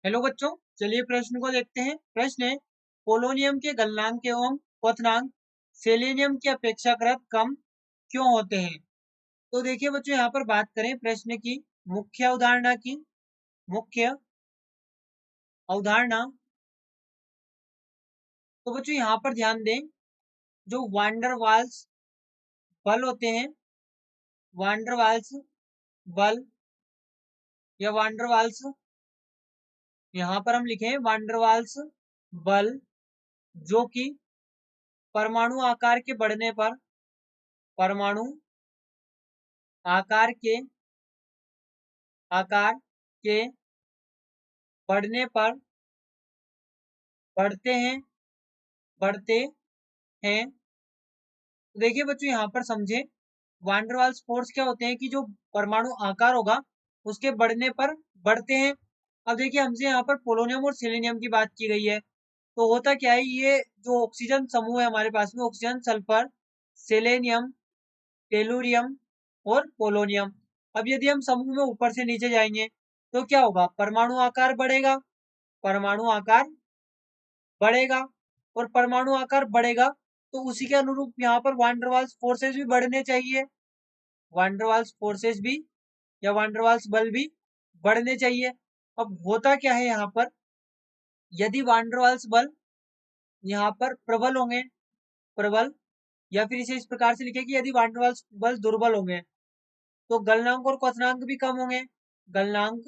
Hello बच्चों, चलिए प्रश्न को देखते हैं। प्रश्न है, पोलोनियम के गलनांक एवं क्वथनांक सेलेनियम की अपेक्षाकृत कम क्यों होते हैं। तो देखिए बच्चों, यहाँ पर बात करें प्रश्न की मुख्य अवधारणा की। मुख्य अवधारणा, तो बच्चों यहाँ पर ध्यान दें, जो वांडर वाल्स बल होते हैं, वांडर वाल्स बल या वांडर वाल्स, यहाँ पर हम लिखे वांडर वाल्स बल, जो कि परमाणु आकार के बढ़ने पर, परमाणु आकार के बढ़ने पर बढ़ते हैं। तो देखिए बच्चों, यहाँ पर समझे, वांडर वाल्स फोर्स क्या होते हैं कि जो परमाणु आकार होगा उसके बढ़ने पर बढ़ते हैं। अब देखिए, हमसे यहाँ पर पोलोनियम और सेलेनियम की बात की गई है, तो होता क्या है, ये जो ऑक्सीजन समूह है हमारे पास में, ऑक्सीजन, सल्फर, सेलेनियम, टेलुरियम और पोलोनियम। अब यदि हम समूह में ऊपर से नीचे जाएंगे तो क्या होगा, परमाणु आकार बढ़ेगा, परमाणु आकार बढ़ेगा, और परमाणु आकार बढ़ेगा तो उसी के अनुरूप यहाँ पर वांडरवाल्स फोर्सेस भी बढ़ने चाहिए, वांडरवाल्स फोर्सेस भी या वांडरवाल्स बल भी बढ़ने चाहिए। अब होता क्या है यहाँ पर, यदि वांडरवाल्स बल यहाँ पर प्रबल होंगे, प्रबल, या फिर इसे इस प्रकार से लिखे कि यदि वांडरवाल्स बल दुर्बल होंगे तो गलनांक और क्वथनांक भी कम होंगे, गलनांक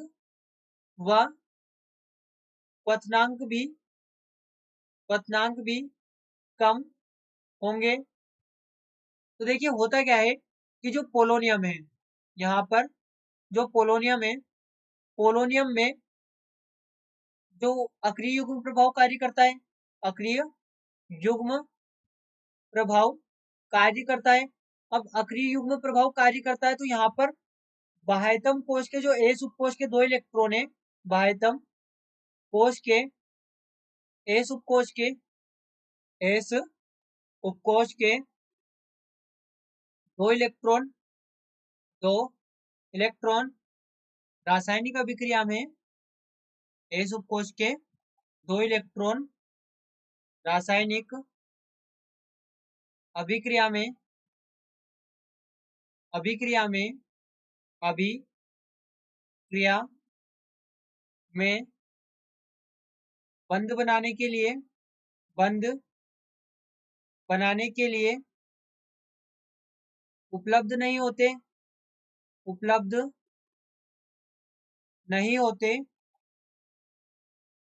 व क्वथनांक भी कम होंगे। तो देखिए होता क्या है कि जो पोलोनियम है, यहाँ पर जो पोलोनियम है, पोलोनियम में जो अक्रिय युग्म प्रभाव कार्य करता है, अक्रिय युग्म प्रभाव कार्य करता है। अब अक्रिय युग्म प्रभाव कार्य करता है तो यहाँ पर बाह्यतम कोश के जो एस उपकोश के 2 इलेक्ट्रॉन है, बाह्यतम कोश के एस उपकोश के एस उपकोश के 2 इलेक्ट्रॉन, 2 इलेक्ट्रॉन रासायनिक अभिक्रिया में, एस उपकोश के 2 इलेक्ट्रॉन रासायनिक अभिक्रिया में, अभिक्रिया में अभिक्रिया में बंध बनाने के लिए, बंध बनाने के लिए उपलब्ध नहीं होते, उपलब्ध नहीं होते,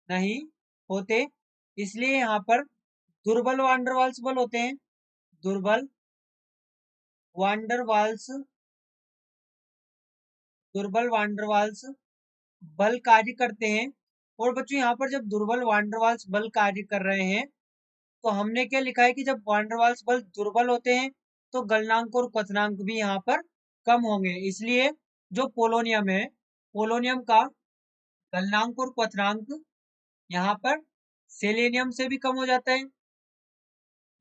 नहीं होते, इसलिए यहाँ पर दुर्बल वांडरवाल्स बल होते हैं, दुर्बल वांडरवाल्स, दुर्बल वांडरवाल्स बल कार्य करते हैं। और बच्चों यहाँ पर जब दुर्बल वांडरवाल्स बल कार्य कर रहे हैं तो हमने क्या लिखा है कि जब वांडरवाल्स बल दुर्बल होते हैं तो गलनांक और क्वथनांक भी यहाँ पर कम होंगे, इसलिए जो पोलोनियम है, पोलोनियम का गलनांक और क्वथनांक यहाँ पर सेलेनियम से भी कम हो जाता है।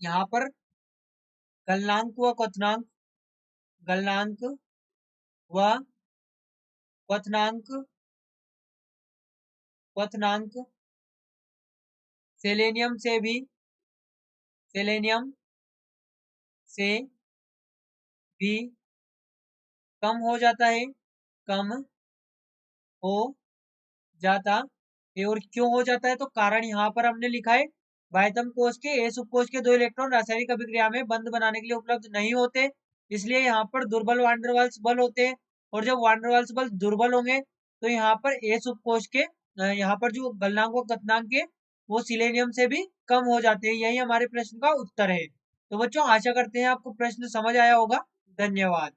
यहाँ पर गलनांक व क्वथनांक, गलनांक व क्वथनांक, क्वथनांक सेलेनियम से भी, सेलेनियम से भी कम हो जाता है, कम हो जाता है। और क्यों हो जाता है, तो कारण यहाँ पर हमने लिखा है, बाह्यतम कोश के एस उपकोश के 2 इलेक्ट्रॉन रासायनिक अभिक्रिया में बंध बनाने के लिए उपलब्ध नहीं होते, इसलिए यहाँ पर दुर्बल वांडरवाल्स बल होते हैं। और जब वांडरवाल्स बल दुर्बल होंगे तो यहाँ पर एस उपकोश के यहाँ पर जो गलनांक व क्वथनांक के वो सिलेनियम से भी कम हो जाते हैं। यही हमारे प्रश्न का उत्तर है। तो बच्चों, आशा करते हैं आपको प्रश्न समझ आया होगा। धन्यवाद।